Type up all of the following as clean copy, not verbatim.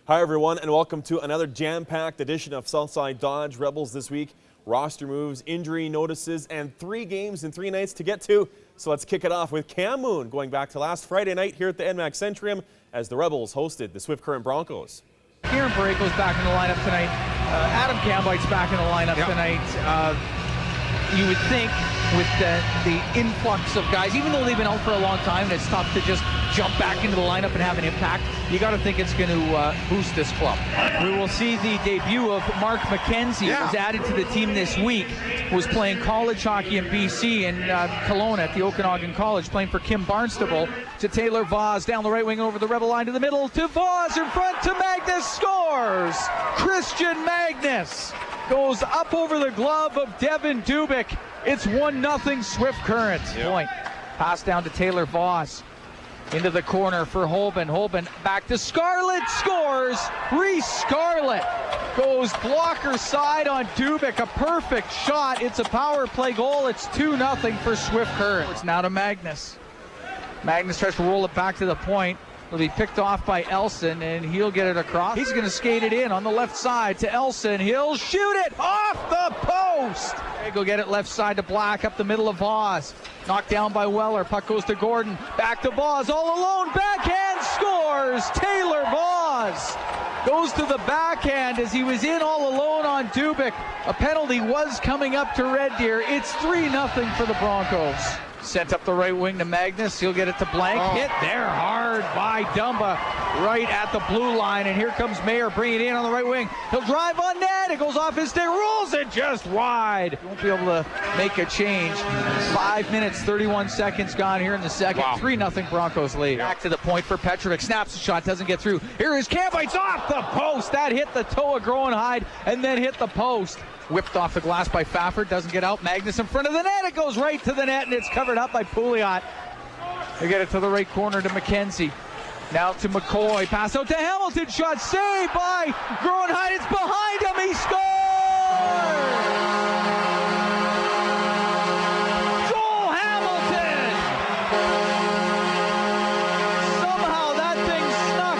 Hi everyone, and welcome to another jam-packed edition of Southside Dodge Rebels this week. Roster moves, injury notices, and 3 games in 3 nights to get to. So let's kick it off with Cam Moon going back to last Friday night here at the NMAC Centrium as the Rebels hosted the Swift Current Broncos. Kieran Paraco's back in the lineup tonight. Adam Cambite's back in the lineup tonight. You would think with the influx of guys, even though they've been out for a long time and it's tough to just jump back into the lineup and have an impact, you got to think it's going to boost this club. We will see the debut of Mark McKenzie, was added to the team this week, was playing college hockey in BC in Kelowna at the Okanagan College, playing for Kim Barnstable. To Taylor Vaz down the right wing over the Rebel line to the middle, to Vaz in front to Magnus, scores! Christian Magnus goes up over the glove of Devin Dubik. It's 1-0 Swift Current. Point. Pass down to Taylor Vaz. Into the corner for Holben. Holben back to Scarlett. Scores. Reese Scarlett goes blocker side on Dubik. A perfect shot. It's a power play goal. It's 2-0 for Swift Current. It's now to Magnus. Magnus tries to roll it back to the point. It'll be picked off by Elson, and he'll get it across. He's going to skate it in on the left side to Elson. He'll shoot it off the post. Go get it left side to Black, up the middle of Vaz. Knocked down by Weller. Puck goes to Gordon. Back to Vaz, all alone. Backhand, scores. Taylor Vaz goes to the backhand as he was in all alone on Dubik. A penalty was coming up to Red Deer. It's 3-0 for the Broncos. Sent up the right wing to Magnus. He'll get it to Blank. Hit there hard by Dumba right at the blue line. And here comes Mayer bringing it in on the right wing. He'll drive on net. It goes off his stick. Rolls it just wide. Won't be able to make a change. 5 minutes, 31 seconds gone here in the second. 3-0 Broncos lead. Back to the point for Petrovic. Snaps the shot. Doesn't get through. Here is Cambite's off the post. That hit the toe of Groenheid and then hit the post. Whipped off the glass by Fafford, doesn't get out. Magnus in front of the net, it goes right to the net, and it's covered up by Pouliot. They get it to the right corner to McKenzie. Now to McCoy, pass out to Hamilton, shot saved by Groenheid, it's behind him, he scores! Joel Hamilton! Somehow that thing snuck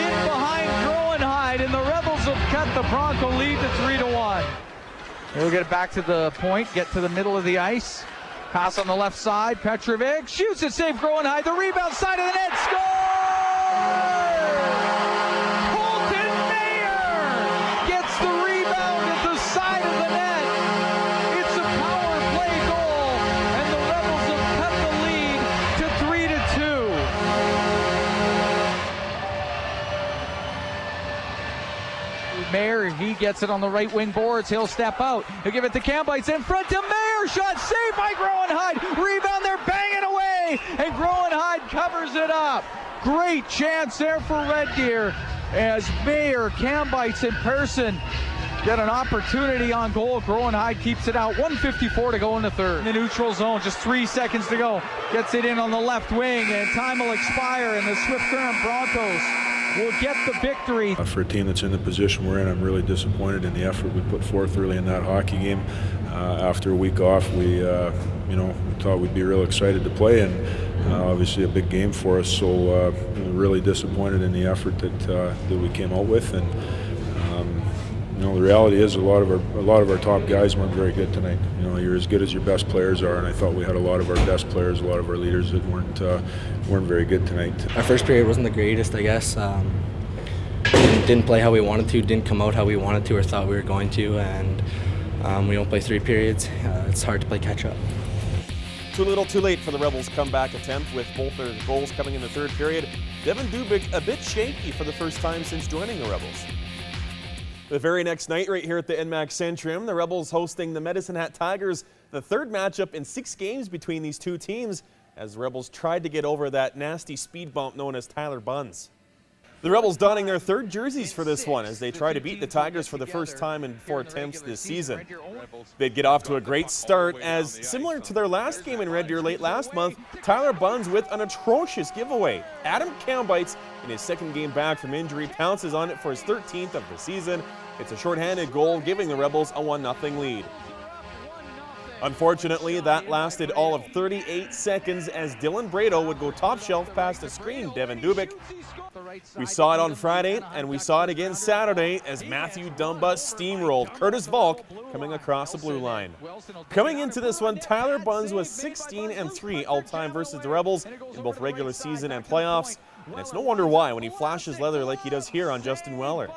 in behind Groenheid, and the Rebels have cut the Bronco lead to 3-1. He'll get it back to the point, get to the middle of the ice. Pass on the left side, Petrovic shoots it, save Groenheid, the rebound side of the net, scores! Colton Mayer gets the rebound at the side of the net. It's a power play goal, and the Rebels have cut the lead to 3-2. Mayer, he gets it on the right wing boards. He'll step out. He'll give it to Cambites in front to Mayer. Shot saved by Groenheid. Rebound, they're banging away, and Groenheid covers it up. Great chance there for Red Deer as Mayer, Cambites, and Persson get an opportunity on goal. Groenheid keeps it out. 1:54 to go in the third. In the neutral zone, just 3 seconds to go. Gets it in on the left wing, and time will expire, and the Swift Current Broncos will get the victory. For a team that's in the position we're in, I'm really disappointed in the effort we put forth early in that hockey game. After a week off, we thought we'd be real excited to play, and obviously a big game for us. So really disappointed in the effort that we came out with, and the reality is a lot of our top guys weren't very good tonight. You're as good as your best players are, and I thought we had a lot of our best players, a lot of our leaders that weren't very good tonight. Our first period wasn't the greatest, I guess. Didn't play how we wanted to, didn't come out how we wanted to or thought we were going to, and we don't play 3 periods. It's hard to play catch up. Too little, too late for the Rebels' comeback attempt with both their goals coming in the third period. Devin Dubik a bit shaky for the first time since joining the Rebels. The very next night right here at the NMAC Centrium, the Rebels hosting the Medicine Hat Tigers, the third matchup in 6 games between these two teams as the Rebels tried to get over that nasty speed bump known as Tyler Buns. The Rebels donning their 3rd jerseys for this one as they try to beat the Tigers for the first time in 4 attempts this season. They'd get off to a great start as, similar to their last game in Red Deer late last month, Tyler Buns with an atrocious giveaway. Adam Cambites, in his 2nd game back from injury, pounces on it for his 13th of the season. It's a shorthanded goal, giving the Rebels a 1-0 lead. Unfortunately, that lasted all of 38 seconds as Dylan Brado would go top shelf past a screened Devin Dubik. We saw it on Friday, and we saw it again Saturday as Matthew Dumba steamrolled Curtis Volk coming across the blue line. Coming into this one, Tyler Bunz was 16-3 all-time versus the Rebels in both regular season and playoffs, and it's no wonder why when he flashes leather like he does here on Justin Weller.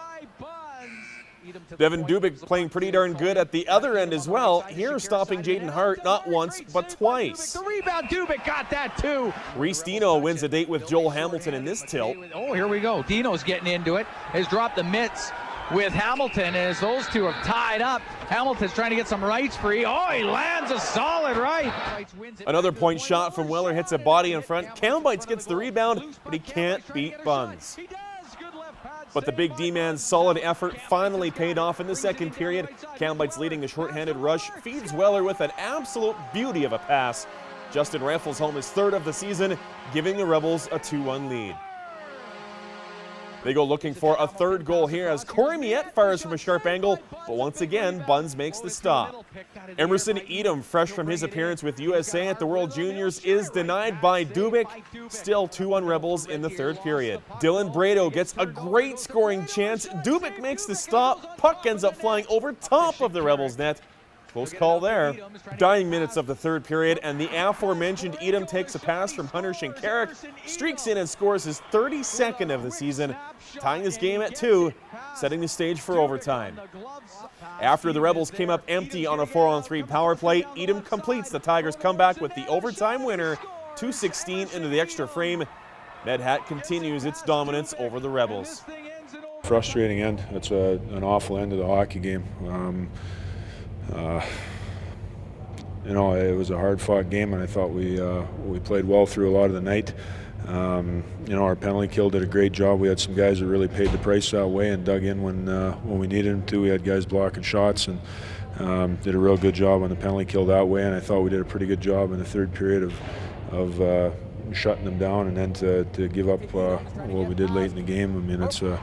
Devin Dubik playing pretty darn good at the other end as well, here stopping Jaden Hart not once but twice. The rebound, Dubik got that too. Reese Dino wins a date with Joel Hamilton in this tilt. Oh, here we go. Dino's getting into it. Has dropped the mitts with Hamilton as those two have tied up. Hamilton's trying to get some rights free. Oh, he lands a solid right. Another point shot from Weller hits a body in front. Kambites gets the rebound, but he can't beat Bunz. But the big D-man's solid effort finally paid off in the second period. Kambites leading the short-handed rush feeds Weller with an absolute beauty of a pass. Justin rifles home his third of the season, giving the Rebels a 2-1 lead. They go looking for a third goal here as Corey Miette fires from a sharp angle, but once again, Bunz makes the stop. Emerson Edom, fresh from his appearance with USA at the World Juniors, is denied by Dubik. Still 2-1 Rebels in the third period. Dylan Brado gets a great scoring chance. Dubik makes the stop. Puck ends up flying over top of the Rebels net. Close call there. Dying minutes of the third period, and the aforementioned Edom takes a pass from Hunter Shinkarik, streaks in and scores his 32nd of the season, tying this game at 2, setting the stage for overtime. After the Rebels came up empty on a 4-on-3 power play, Edom completes the Tigers' comeback with the overtime winner, 2:16 into the extra frame. Ned Hatt continues its dominance over the Rebels. Frustrating end. It's an awful end of the hockey game. You know, it was a hard-fought game, and I thought we played well through a lot of the night. You know, our penalty kill did a great job. We had some guys that really paid the price that way and dug in when we needed them to. We had guys blocking shots and did a real good job on the penalty kill that way. And I thought we did a pretty good job in the third period of shutting them down, and then to give up what we did late in the game. I mean, it's a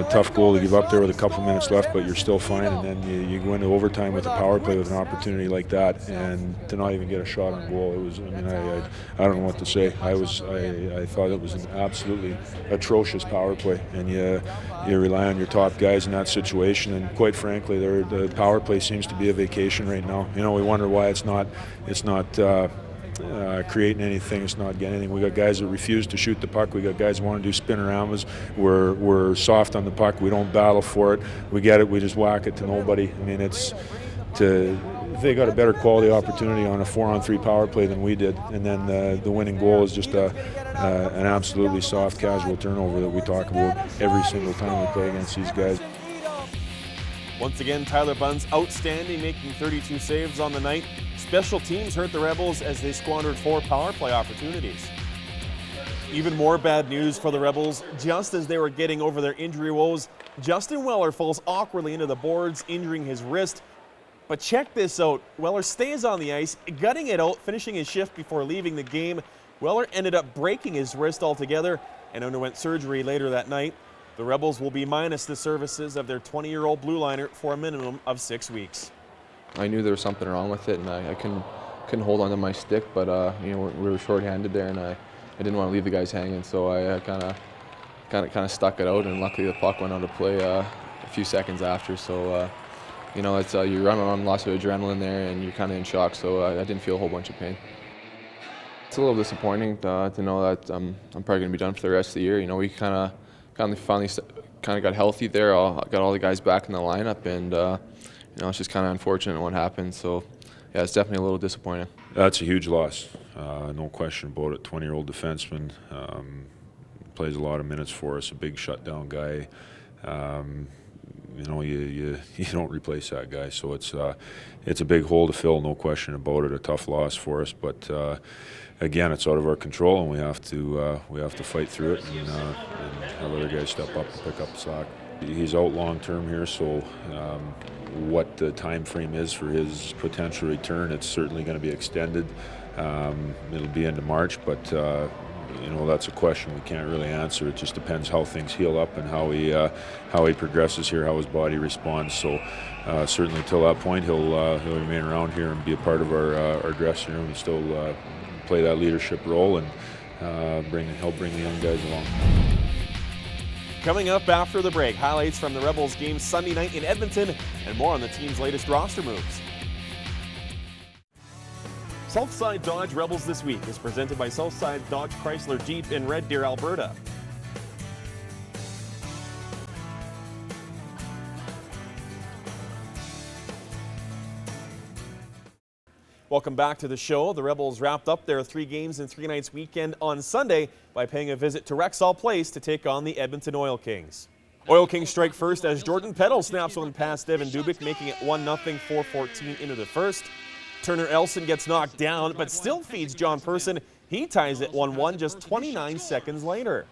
tough goal to give up there with a couple minutes left, but you're still fine, and then you go into overtime with a power play with an opportunity like that, and to not even get a shot on goal. It was, I mean, I don't know what to say. I thought it was an absolutely atrocious power play, and you rely on your top guys in that situation, and quite frankly, the power play seems to be a vacation right now. You know, we wonder why it's not creating anything, it's not getting anything. We got guys that refuse to shoot the puck. We got guys that want to do spin-arounds. We're soft on the puck. We don't battle for it. We get it. We just whack it to nobody. I mean, they got a better quality opportunity on a 4-on-3 power play than we did, and then the winning goal is just an absolutely soft, casual turnover that we talk about every single time we play against these guys. Once again, Tyler Bunz outstanding, making 32 saves on the night. Special teams hurt the Rebels as they squandered 4 power play opportunities. Even more bad news for the Rebels. Just as they were getting over their injury woes, Justin Weller falls awkwardly into the boards, injuring his wrist. But check this out. Weller stays on the ice, gutting it out, finishing his shift before leaving the game. Weller ended up breaking his wrist altogether and underwent surgery later that night. The Rebels will be minus the services of their 20-year-old blue liner for a minimum of 6 weeks. I knew there was something wrong with it, and I couldn't hold onto my stick, but you know, we were short-handed there, and I didn't want to leave the guys hanging, so I kind of stuck it out, and luckily the puck went out of play a few seconds after. So you know, it's you run on lots of adrenaline there, and you're kind of in shock. So I didn't feel a whole bunch of pain. It's a little disappointing to know that I'm probably going to be done for the rest of the year. You know, we finally got healthy there. Got all the guys back in the lineup, and you know, it's just kind of unfortunate what happened. So yeah, it's definitely a little disappointing. That's a huge loss, no question about it. 20-year-old defenseman, plays a lot of minutes for us. A big shutdown guy. You know, you don't replace that guy. So it's a big hole to fill, no question about it. A tough loss for us, but again, it's out of our control, and we have to fight through it and have other guys step up and pick up the slack. He's out long term here, so what the time frame is for his potential return, it's certainly going to be extended. It'll be into March, but that's a question we can't really answer. It just depends how things heal up and how he progresses here, how his body responds. So certainly till that point, he'll remain around here and be a part of our dressing room and still play that leadership role, and help bring the young guys along. Coming up after the break, highlights from the Rebels game Sunday night in Edmonton and more on the team's latest roster moves. Southside Dodge Rebels This Week is presented by Southside Dodge Chrysler Jeep in Red Deer, Alberta. Welcome back to the show. The Rebels wrapped up their 3 games and 3 nights weekend on Sunday by paying a visit to Rexall Place to take on the Edmonton Oil Kings. Oil Kings strike first as Jordan Peddle snaps one past Devin Dubik, making it 1-0, 4:14 into the first. Turner Elson gets knocked down, but still feeds John Person. He ties it 1-1 just 29 seconds later.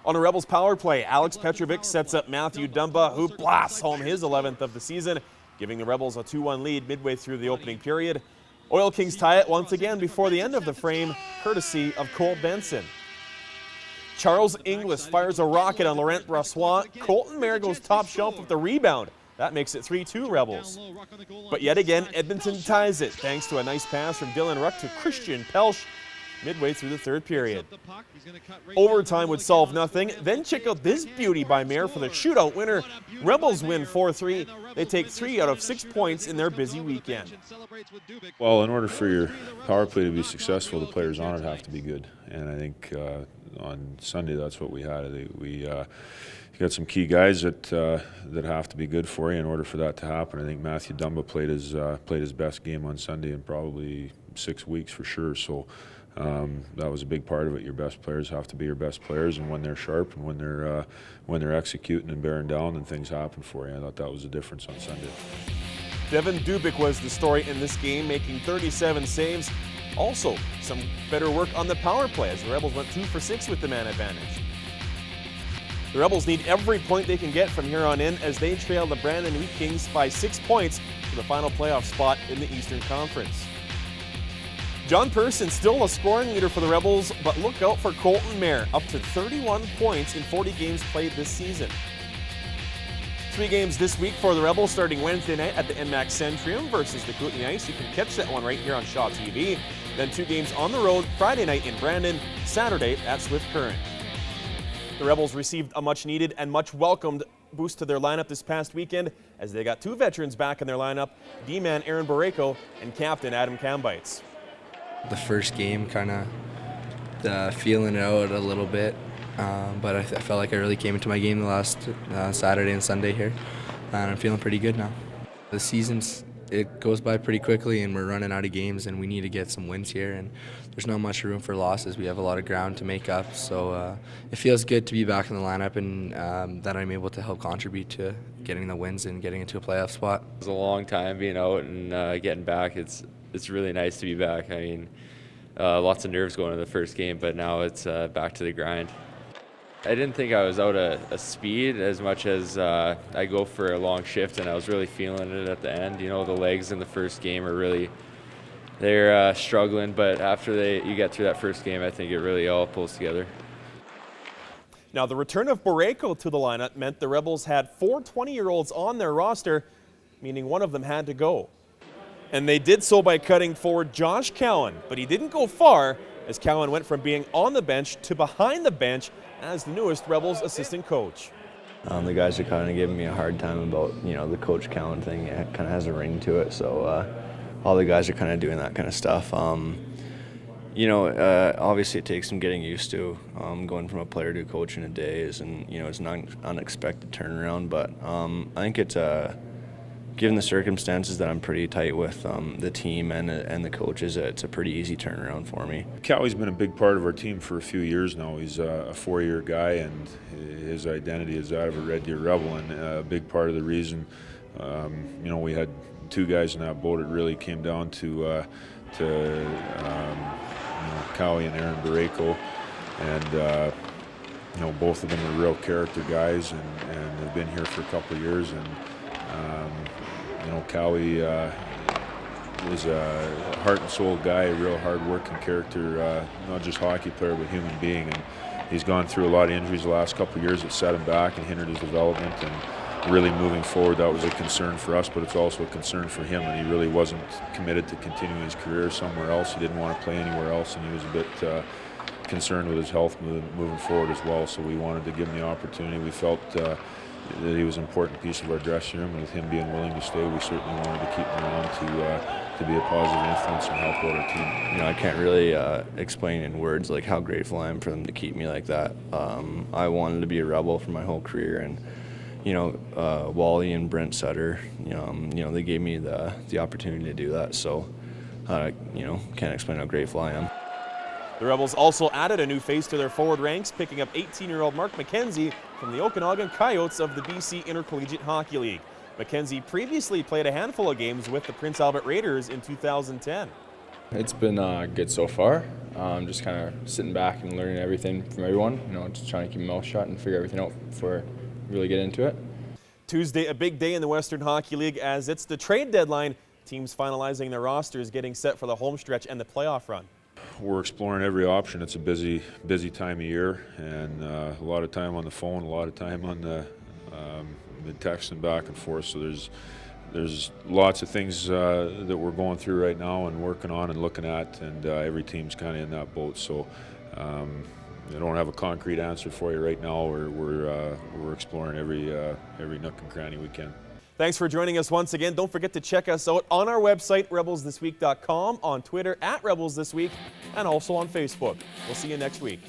On a Rebels power play, Alex Petrovic sets up Matthew Dumba, who blasts home his 11th of the season, giving the Rebels a 2-1 lead midway through the opening period. Oil Kings tie it once again before the end of the frame, courtesy of Cole Benson. Charles Inglis fires a rocket on Laurent Brossois. Colton Mayer goes top shelf with the rebound. That makes it 3-2 Rebels. But yet again, Edmonton ties it thanks to a nice pass from Dylan Ruck to Christian Pelsch midway through the third period. Overtime would solve nothing. Then check out this beauty by Mayer for the shootout winner. Rebels win 4-3. They take 3 out of 6 points in their busy weekend. Well, in order for your power play to be successful, the players on it have to be good. And I think on Sunday that's what we had. We got some key guys that have to be good for you in order for that to happen. I think Matthew Dumba played his best game on Sunday in probably 6 weeks for sure. So that was a big part of it. Your best players have to be your best players, and when they're sharp and when they're executing and bearing down, then things happen for you. I thought that was the difference on Sunday. Devin Dubik was the story in this game, making 37 saves. Also, some better work on the power play as the Rebels went 2 for 6 with the man advantage. The Rebels need every point they can get from here on in as they trail the Brandon Wheat Kings by 6 points for the final playoff spot in the Eastern Conference. John Person still a scoring leader for the Rebels, but look out for Colton Mayer, up to 31 points in 40 games played this season. 3 games this week for the Rebels, starting Wednesday night at the NMAX Centrium versus the Kootenay Ice. You can catch that one right here on Shaw TV. Then 2 games on the road, Friday night in Brandon, Saturday at Swift Current. The Rebels received a much-needed and much-welcomed boost to their lineup this past weekend as they got 2 veterans back in their lineup, D-man Aaron Borrego and captain Adam Kambites. The first game kind of feeling it out a little bit, but I felt like I really came into my game the last Saturday and Sunday here, and I'm feeling pretty good now. The season's it goes by pretty quickly, and we're running out of games, and we need to get some wins here, and there's not much room for losses. We have a lot of ground to make up, so it feels good to be back in the lineup and that I'm able to help contribute to getting the wins and getting into a playoff spot. It was a long time being out and getting back. It's really nice to be back. I mean, lots of nerves going into the first game, but now it's back to the grind. I didn't think I was out of speed as much as I go for a long shift, and I was really feeling it at the end. You know, the legs in the first game are really, they're struggling, but after you get through that first game, I think it really all pulls together. Now, the return of Borrego to the lineup meant the Rebels had 4 20-year-olds on their roster, meaning one of them had to go. And they did so by cutting forward Josh Cowan, but he didn't go far as Cowan went from being on the bench to behind the bench as the newest Rebels assistant coach. The guys are kind of giving me a hard time about, the Coach Cowan thing. It kind of has a ring to it, so all the guys are kind of doing that kind of stuff. Obviously it takes some getting used to. Going from a player to a coach in a day it's an unexpected turnaround, but I think it's given the circumstances that I'm pretty tight with the team and the coaches, it's a pretty easy turnaround for me. Cowie's been a big part of our team for a few years now. He's a 4-year guy, and his identity is that of a Red Deer Rebel, and a big part of the reason, we had 2 guys in that boat. It really came down to Cowie and Aaron Borrego, and both of them are real character guys, and they've been here for a couple of years, and Cowie is a heart and soul guy, a real hard-working character, not just hockey player, but human being. And he's gone through a lot of injuries the last couple of years that set him back and hindered his development. And really moving forward, that was a concern for us, but it's also a concern for him. And he really wasn't committed to continuing his career somewhere else. He didn't want to play anywhere else, and he was a bit concerned with his health moving forward as well. So we wanted to give him the opportunity. We felt that he was an important piece of our dressing room, and with him being willing to stay, we certainly wanted to keep him around to be a positive influence and help out our team. You know, I can't really explain in words like how grateful I am for them to keep me like that. I wanted to be a Rebel for my whole career, and you know, Wally and Brent Sutter, you know, they gave me the opportunity to do that. So, you know, can't explain how grateful I am. The Rebels also added a new face to their forward ranks, picking up 18-year-old Mark McKenzie from the Okanagan Coyotes of the BC Intercollegiate Hockey League. McKenzie previously played a handful of games with the Prince Albert Raiders in 2010. It's been good so far. Just kind of sitting back and learning everything from everyone. You know, just trying to keep my mouth shut and figure everything out before I really get into it. Tuesday, a big day in the Western Hockey League as it's the trade deadline. Teams finalizing their rosters, getting set for the home stretch and the playoff run. We're exploring every option. It's a busy time of year, and a lot of time on the phone, a lot of time on the texting back and forth. So there's lots of things that we're going through right now and working on and looking at, and every team's kind of in that boat. So I don't have a concrete answer for you right now. We're exploring every nook and cranny we can. Thanks for joining us once again. Don't forget to check us out on our website, rebelsthisweek.com, on Twitter @RebelsThisWeek, and also on Facebook. We'll see you next week.